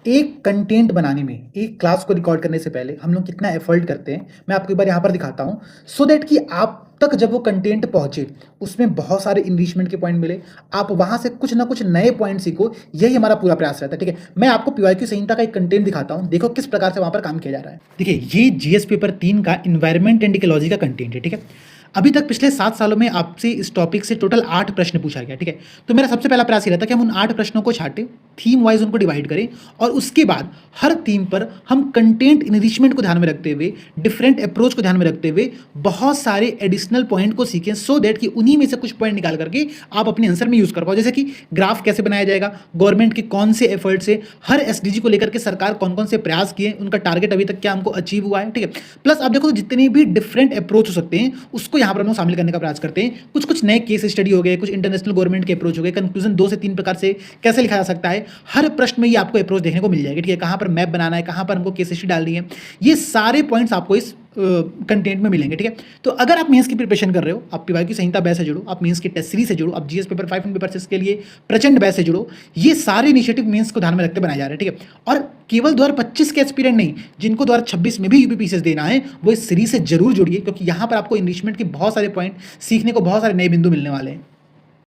एक कंटेंट बनाने में, एक क्लास को रिकॉर्ड करने से पहले हम लोग कितना एफर्ट करते हैं, मैं आपको एक बार यहाँ पर दिखाता हूँ, सो दैट कि आप तक जब वो कंटेंट पहुँचे, उसमें बहुत सारे इनरिचमेंट के पॉइंट मिले, आप वहाँ से कुछ ना कुछ नए पॉइंट सीखो, यही हमारा पूरा प्रयास रहता है, ठीक है? मैं आपको पीवाईक्यू संहिता का एक कंटेंट दिखाता हूँ, देखो किस प्रकार से वहाँ पर काम किया जा रहा है। देखिए, ये जीएस पेपर 3 का एनवायरनमेंट एंड इकोलॉजी का कंटेंट है, ठीक है? अभी तक पिछले 7 सालों में आपसे इस टॉपिक से टोटल 8 प्रश्न पूछा गया, ठीक है? तो मेरा सबसे पहला प्रयास ये रहता है कि हम उन 8 प्रश्नों को छाँटें, थीम वाइज उनको डिवाइड करें और उसके बाद हर थीम पर हम कंटेंट इनरिचमेंट को ध्यान में रखते हुए, डिफरेंट अप्रोच को ध्यान में रखते हुए बहुत सारे एडिशनल पॉइंट को सीखें, सो दैट कि उन्हीं में से कुछ पॉइंट निकाल करके आप अपने आंसर में यूज़ कर पाओ। जैसे कि ग्राफ कैसे बनाया जाएगा, गवर्नमेंट के कौन से एफर्ट से, हर एसडीजी को लेकर के सरकार कौन कौन से प्रयास किए, उनका टारगेट अभी तक क्या हमको अचीव हुआ है, ठीक है? प्लस आप देखो जितने भी डिफरेंट अप्रोच हो सकते हैं उसको यहाँ पर हम लोग शामिल करने का प्रयास करते हैं। कुछ कुछ नए केस स्टडी हो गए, कुछ इंटरनेशनल गवर्नमेंट के अप्रोच हो गए, कंक्लूजन 2 से 3 प्रकार से कैसे लिखा जा सकता है, हर प्रश्न में ये आपको अप्रोच देखने को मिल जाएगी, ठीक है? कहाँ पर मैप बनाना है, कहाँ पर हमको केस स्टडी डालनी है, ये सारे पॉइंट्स आपको इस कंटेंट में मिलेंगे, ठीक है? तो अगर आप मेंस की प्रिपरेशन कर रहे हो, आप पीवाईक्यू संहिता बैच से जुड़ो, आप मेंस की टेस्ट सीरीज से जुड़ो, आप जीएस पेपर 5 एंड पेपर 6 के लिए प्रचंड बैच से जुड़ो, ये सारे इनिशिएटिव मेंस को ध्यान में रखते बनाए जा रहे हैं, ठीक है? और केवल 2025 के एस्पिरेंट नहीं, जिनको 2026 में भी यूपीपीसीएस देना है, वो इस सीरीज से जरूर जुड़िए, क्योंकि यहाँ पर आपको इनरिचमेंट के बहुत सारे पॉइंट सीखने को, बहुत सारे नए बिंदु मिलने वाले हैं।